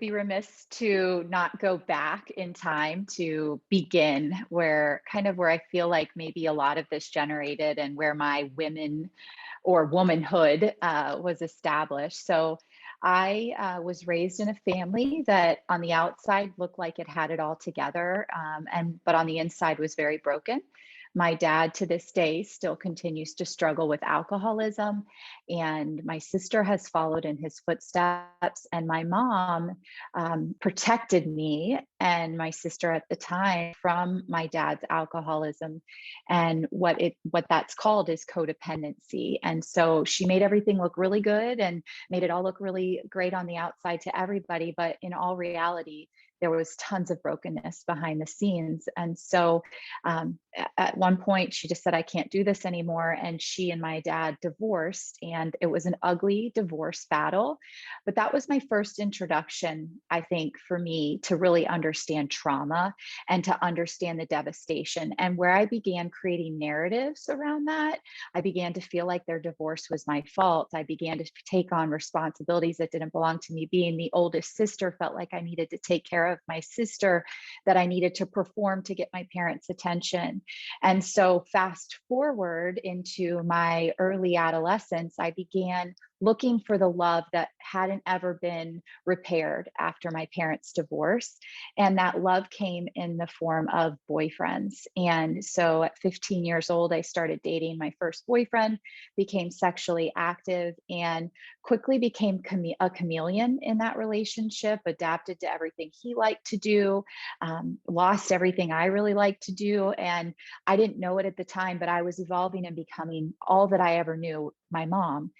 be remiss to not go back in time to begin where I feel like maybe a lot of this generated and where my women or womanhood was established. So I was raised in a family that on the outside looked like it had it all together, and but on the inside was very broken. My dad to this day still continues to struggle with alcoholism, and my sister has followed in his footsteps. And my mom protected me and my sister at the time from my dad's alcoholism, and what that's called is codependency. And so she made everything look really good and made it all look really great on the outside to everybody, but in all reality there was tons of brokenness behind the scenes. And so at one point she just said, I can't do this anymore, and she and my dad divorced, and it was an ugly divorce battle. But that was my first introduction, I think, for me to really understand trauma and to understand the devastation. And where I began creating narratives around that, I began to feel like their divorce was my fault. I began to take on responsibilities that didn't belong to me. Being the oldest sister, felt like I needed to take care of my sister, that I needed to perform to get my parents' attention. And so fast forward into my early adolescence, I began looking for the love that hadn't ever been repaired after my parents' divorce. And that love came in the form of boyfriends. And so at 15 years old, I started dating my first boyfriend, became sexually active, and quickly became a chameleon in that relationship, adapted to everything he liked to do, lost everything I really liked to do. And I didn't know it at the time, but I was evolving and becoming all that I ever knew, my mom,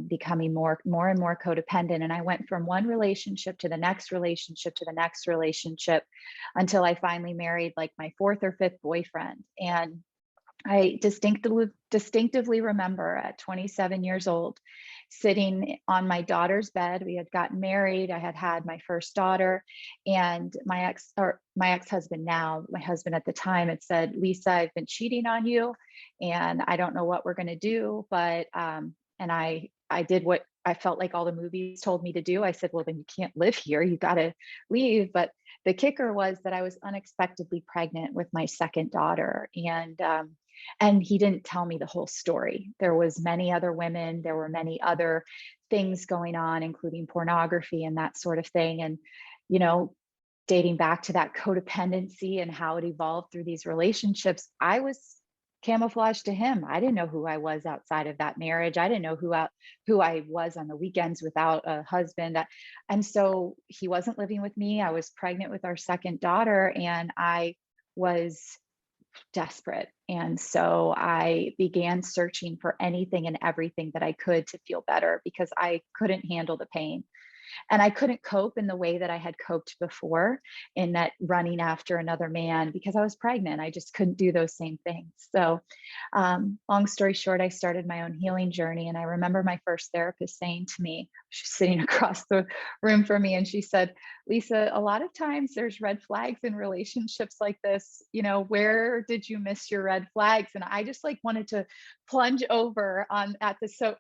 becoming more and more codependent. And I went from one relationship to the next relationship to the next relationship until I finally married like my fourth or fifth boyfriend. And I distinctively remember at 27 years old, sitting on my daughter's bed. We had gotten married. I had had my first daughter, and my ex-husband now, my husband at the time, had said, Lisa, I've been cheating on you, and I don't know what we're going to do. But and I did what I felt like all the movies told me to do. I said, well, then you can't live here. You got to leave. But the kicker was that I was unexpectedly pregnant with my second daughter. And he didn't tell me the whole story. There was many other women. There were many other things going on, including pornography and that sort of thing. And, you know, dating back to that codependency and how it evolved through these relationships, I was camouflaged to him. I didn't know who I was outside of that marriage. I didn't know who I was on the weekends without a husband. And so he wasn't living with me. I was pregnant with our second daughter, and I was desperate. And so I began searching for anything and everything that I could to feel better, because I couldn't handle the pain. And I couldn't cope in the way that I had coped before, in that running after another man, because I was pregnant. I just couldn't do those same things. So, long story short, I started my own healing journey. And I remember my first therapist saying to me, she's sitting across the room from me, and she said, Lisa, a lot of times there's red flags in relationships like this. You know, where did you miss your red flags? And I just like wanted to plunge over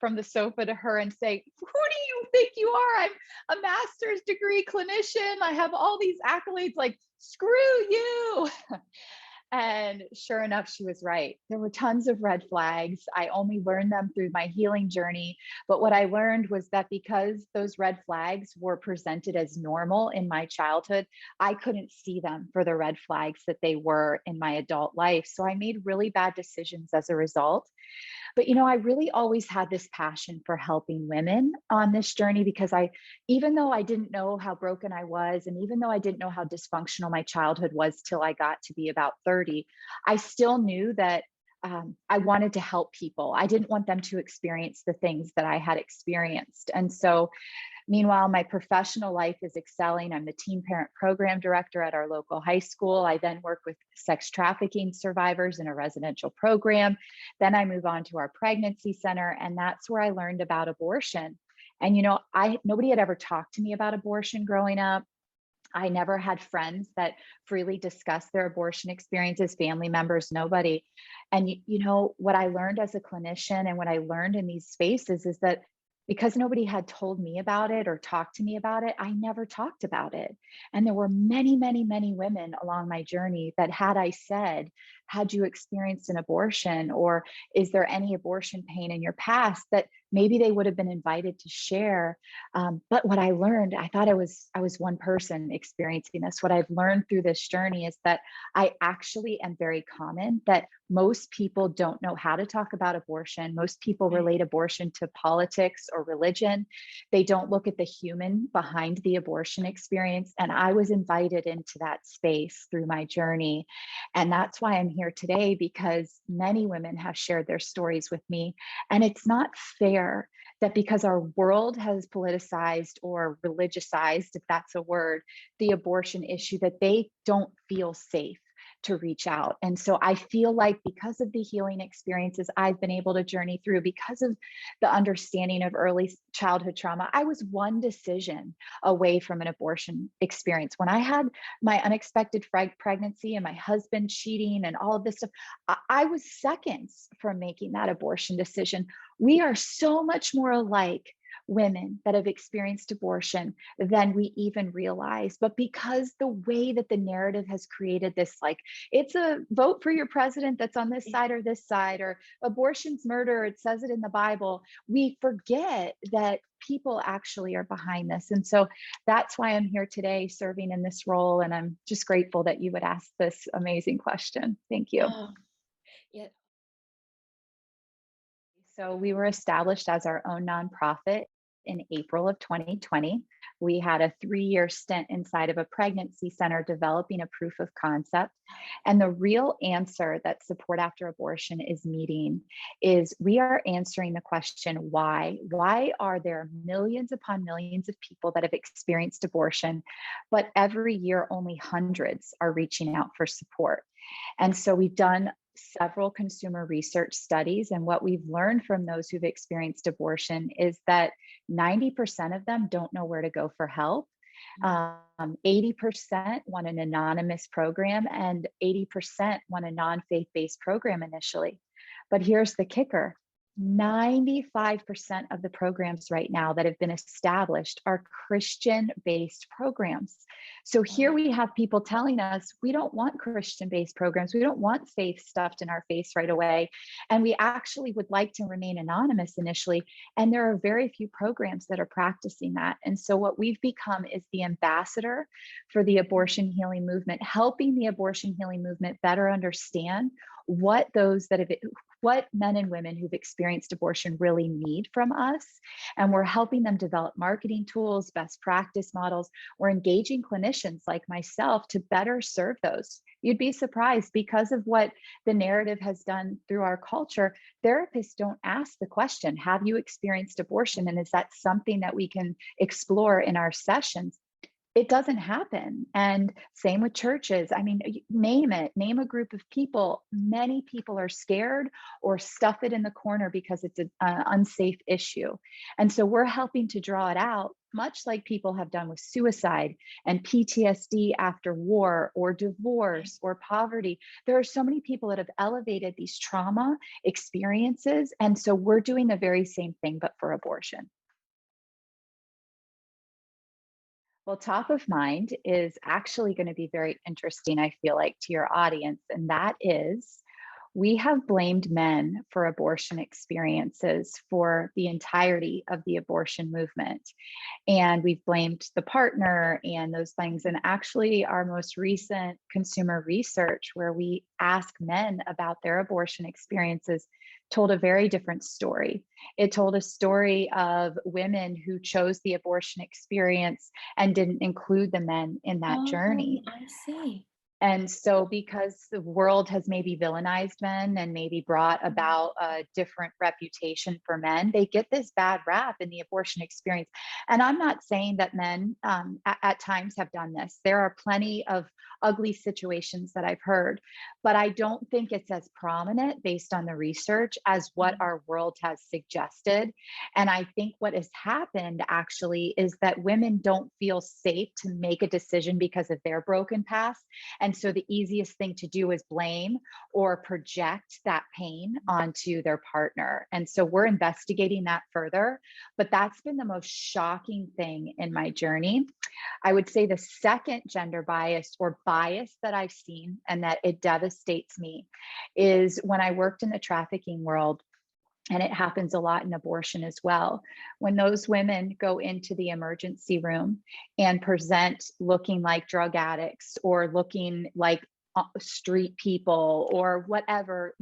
from the sofa to her and say, who do you think you are? I'm a master's degree clinician. I have all these accolades, like, screw you. And sure enough, she was right. There were tons of red flags. I only learned them through my healing journey. But what I learned was that because those red flags were presented as normal in my childhood, I couldn't see them for the red flags that they were in my adult life. So I made really bad decisions as a result. But, you know, I really always had this passion for helping women on this journey, because even though I didn't know how broken I was, and even though I didn't know how dysfunctional my childhood was till I got to be about 30, I still knew that I wanted to help people. I didn't want them to experience the things that I had experienced. And so, meanwhile, my professional life is excelling. I'm the teen parent program director at our local high school. I then work with sex trafficking survivors in a residential program. Then I move on to our pregnancy center, and that's where I learned about abortion. And, you know, nobody had ever talked to me about abortion growing up. I never had friends that freely discussed their abortion experiences, family members, nobody. And you know, what I learned as a clinician and what I learned in these spaces is that because nobody had told me about it or talked to me about it, I never talked about it. And there were many, many, many women along my journey that, had I said, had you experienced an abortion, or is there any abortion pain in your past, that maybe they would have been invited to share. But what I learned, I thought I was one person experiencing this. What I've learned through this journey is that I actually am very common, that most people don't know how to talk about abortion. Most people Right. relate abortion to politics or religion. They don't look at the human behind the abortion experience. And I was invited into that space through my journey. And that's why I'm here today, because many women have shared their stories with me. And it's not fair that because our world has politicized or religiousized, if that's a word, the abortion issue, that they don't feel safe to reach out. And so I feel like, because of the healing experiences I've been able to journey through, because of the understanding of early childhood trauma, I was one decision away from an abortion experience. When I had my unexpected pregnancy and my husband cheating and all of this stuff, I was seconds from making that abortion decision. We are so much more alike, women that have experienced abortion, than we even realize. But because the way that the narrative has created this, like, it's a vote for your president that's on this Yeah. side or this side, or abortion's murder, it says it in the Bible, we forget that people actually are behind this. And so that's why I'm here today serving in this role. And I'm just grateful that you would ask this amazing question. Thank you. Oh, yeah. So we were established as our own nonprofit in April of 2020. We had a 3-year stint inside of a pregnancy center developing a proof of concept. And the real answer that Support After Abortion is meeting is, we are answering the question, why? Why are there millions upon millions of people that have experienced abortion, but every year only hundreds are reaching out for support? And so we've done several consumer research studies. And what we've learned from those who've experienced abortion is that 90% of them don't know where to go for help. 80% want an anonymous program, and 80% want a non faith based program initially. But here's the kicker: 95% of the programs right now that have been established are Christian based programs. So here Oh, we have people telling us, we don't want Christian based programs. We don't want faith stuffed in our face right away. And we actually would like to remain anonymous initially. And there are very few programs that are practicing that. And so what we've become is the ambassador for the abortion healing movement, helping the abortion healing movement better understand what those that have what men and women who've experienced abortion really need from us. And we're helping them develop marketing tools, best practice models. We're engaging clinicians like myself to better serve those. You'd be surprised, because of what the narrative has done through our culture, therapists don't ask the question, have you experienced abortion? And is that something that we can explore in our sessions? It doesn't happen. And same with churches. I mean, name it, name a group of people. Many people are scared or stuff it in the corner because it's an unsafe issue. And so we're helping to draw it out, much like people have done with suicide and PTSD after war or right. divorce or poverty. There are so many people that have elevated these trauma experiences. And so we're doing the very same thing, but for abortion. Well, top of mind is actually going to be very interesting, I feel like, to your audience. And that is, we have blamed men for abortion experiences for the entirety of the abortion movement. And we've blamed the partner and those things. And actually, our most recent consumer research, where we ask men about their abortion experiences, told a very different story. It told a story of women who chose the abortion experience and didn't include the men in that Oh, journey. I see. And so, because the world has maybe villainized men and maybe brought Mm. about a different reputation for men, they get this bad rap in the abortion experience. And I'm not saying that men at times have done this. There are plenty of ugly situations that I've heard, but I don't think it's as prominent based on the research as what Mm. our world has suggested. And I think what has happened actually is that women don't feel safe to make a decision because of their broken past. And And so the easiest thing to do is blame or project that pain onto their partner. And so we're investigating that further. But that's been the most shocking thing in my journey. I would say the second gender bias or bias that I've seen and that it devastates me is when I worked in the trafficking world. And it happens a lot in abortion as well. When those women go into the emergency room and present looking like drug addicts or looking like street people or whatever,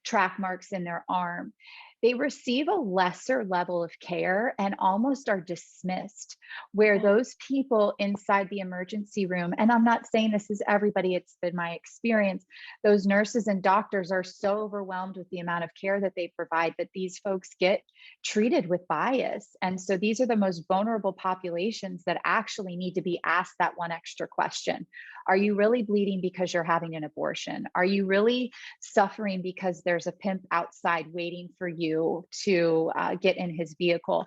track marks in their arm, they receive a lesser level of care and almost are dismissed. Where those people inside the emergency room, and I'm not saying this is everybody, it's been my experience, those nurses and doctors are so overwhelmed with the amount of care that they provide that these folks get treated with bias. And so these are the most vulnerable populations that actually need to be asked that one extra question. Are you really bleeding because you're having an abortion? Are you really suffering because there's a pimp outside waiting for you to get in his vehicle?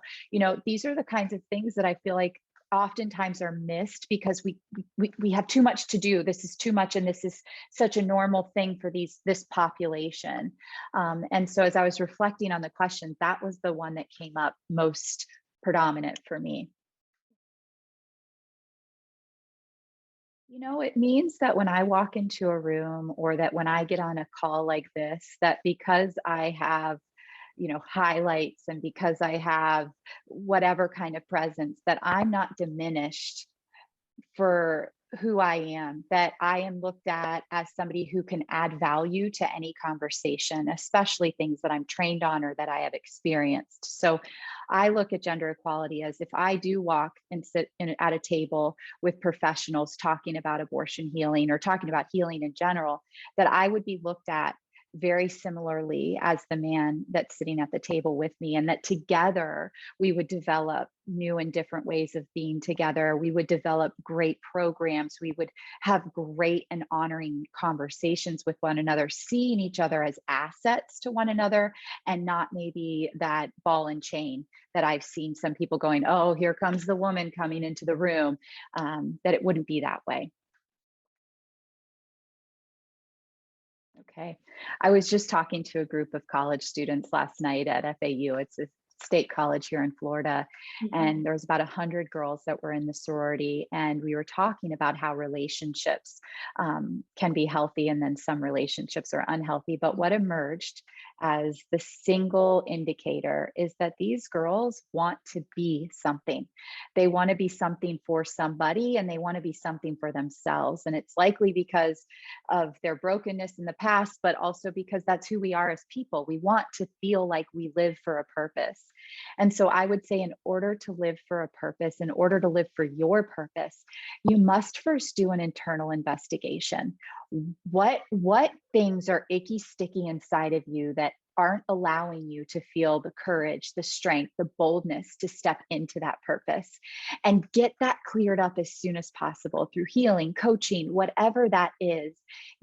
These are the kinds of things that I feel like oftentimes are missed because we have too much to do. This is too much, and this is such a normal thing for this population. And so as I was reflecting on the question, that was the one that came up most predominant for me. It means that when I walk into a room or that when I get on a call like this, that because I have, highlights and because I have whatever kind of presence, that I'm not diminished for who I am, that I am looked at as somebody who can add value to any conversation, especially things that I'm trained on or that I have experienced. So I look at gender equality as if I do walk and sit at a table with professionals talking about abortion healing or talking about healing in general, that I would be looked at very similarly as the man that's sitting at the table with me, and that together we would develop new and different ways of being together. We would develop great programs. We would have great and honoring conversations with one another, seeing each other as assets to one another and not maybe that ball and chain that I've seen some people going, oh, here comes the woman coming into the room, that it wouldn't be that way. Okay. I was just talking to a group of college students last night at FAU. It's a state college here in Florida. And there was about 100 girls that were in the sorority. And we were talking about how relationships can be healthy and then some relationships are unhealthy. But what emerged as the single indicator is that these girls want to be something. They want to be something for somebody and they want to be something for themselves. And it's likely because of their brokenness in the past, but also because that's who we are as people. We want to feel like we live for a purpose. And so I would say in order to live for a purpose, in order to live for your purpose, you must first do an internal investigation. What things are icky, sticky inside of you that aren't allowing you to feel the courage, the strength, the boldness to step into that purpose, and get that cleared up as soon as possible through healing, coaching, whatever that is.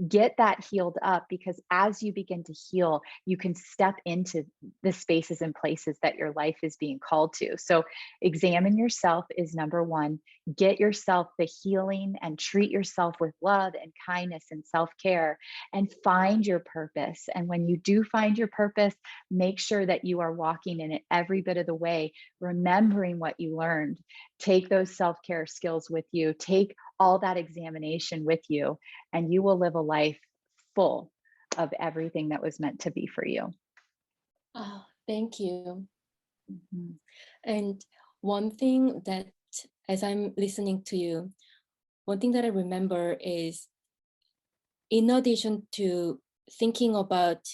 Get that healed up, because as you begin to heal, you can step into the spaces and places that your life is being called to. So examine yourself is number one. Get yourself the healing and treat yourself with love and kindness and self-care, and find your purpose. And when you do find your purpose, make sure that you are walking in it every bit of the way, remembering what you learned. Take those self-care skills with you, take all that examination with you, and you will live a life full of everything that was meant to be for you. Oh, thank you. Mm-hmm. And one thing that, as I'm listening to you, one thing that I remember is, in addition to thinking about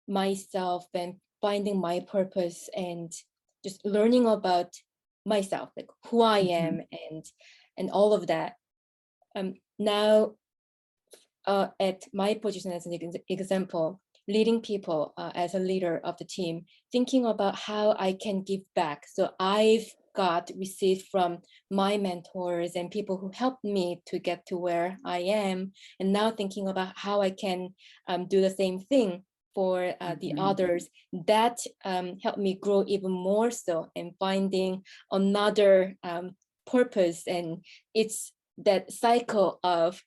myself and finding my purpose and just learning about myself, like who I am and all of that, now at my position as an example, leading people as a leader of the team, thinking about how I can give back. So I've received from my mentors and people who helped me to get to where I am, and now thinking about how I can do the same thing for the others. That helped me grow even more so, and finding another purpose. And it's that cycle of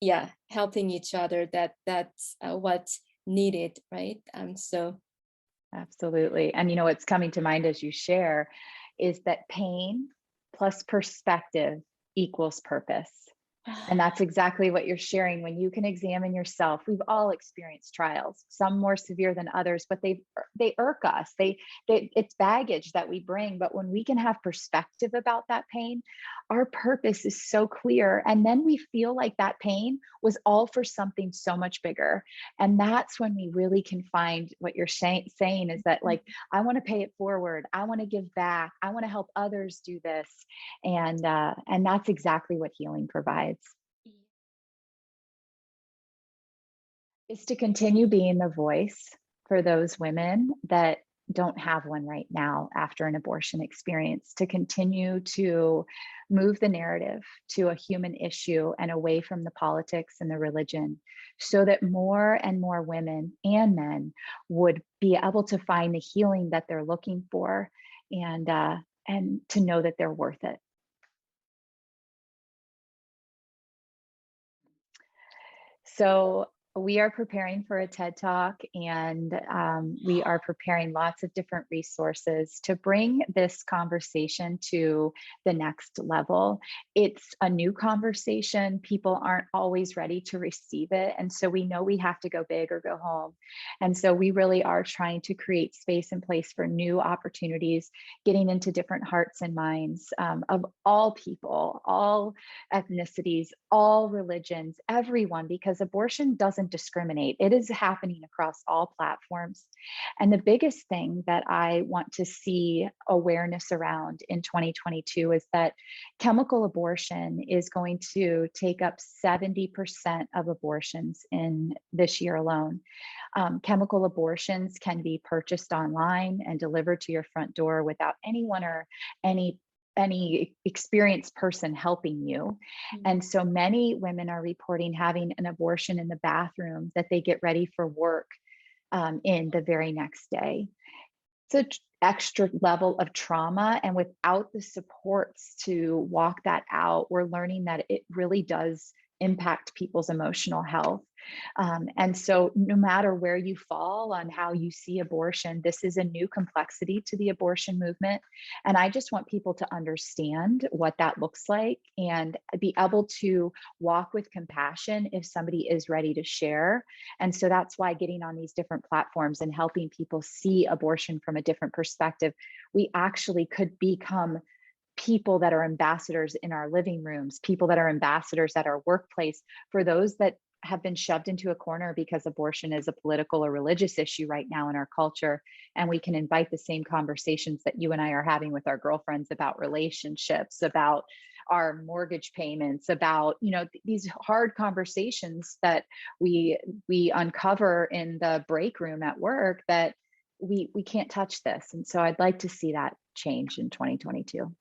yeah, helping each other, that's what's needed, right? So Absolutely. And you know, what's coming to mind as you share is that pain plus perspective equals purpose. And that's exactly what you're sharing. When you can examine yourself, we've all experienced trials, some more severe than others, but they irk us. It's baggage that we bring. But when we can have perspective about that pain, our purpose is so clear. And then we feel like that pain was all for something so much bigger. And that's when we really can find what you're saying is that, like, I want to pay it forward. I want to give back. I want to help others do this. And that's exactly what healing provides. Is to continue being the voice for those women that don't have one right now after an abortion experience, to continue to move the narrative to a human issue and away from the politics and the religion, so that more and more women and men would be able to find the healing that they're looking for, and to know that they're worth it. So we are preparing for a TED Talk, and we are preparing lots of different resources to bring this conversation to the next level. It's a new conversation. People aren't always ready to receive it. And so we know we have to go big or go home. And so we really are trying to create space and place for new opportunities, getting into different hearts and minds of all people, all ethnicities, all religions, everyone, because abortion doesn't discriminate. It is happening across all platforms. And the biggest thing that I want to see awareness around in 2022 is that chemical abortion is going to take up 70% of abortions in this year alone. Chemical abortions can be purchased online and delivered to your front door without anyone or any experienced person helping you. And so many women are reporting having an abortion in the bathroom that they get ready for work in the very next day. It's an extra level of trauma. And without the supports to walk that out, we're learning that it really does impact people's emotional health. And so, no matter where you fall on how you see abortion, this is a new complexity to the abortion movement. And I just want people to understand what that looks like and be able to walk with compassion if somebody is ready to share. And so that's why getting on these different platforms and helping people see abortion from a different perspective, we actually could become people that are ambassadors in our living rooms, people that are ambassadors at our workplace for those that have been shoved into a corner because abortion is a political or religious issue right now in our culture. And we can invite the same conversations that you and I are having with our girlfriends about relationships, about our mortgage payments, about, these hard conversations that we uncover in the break room at work, that we can't touch this. And so I'd like to see that change in 2022.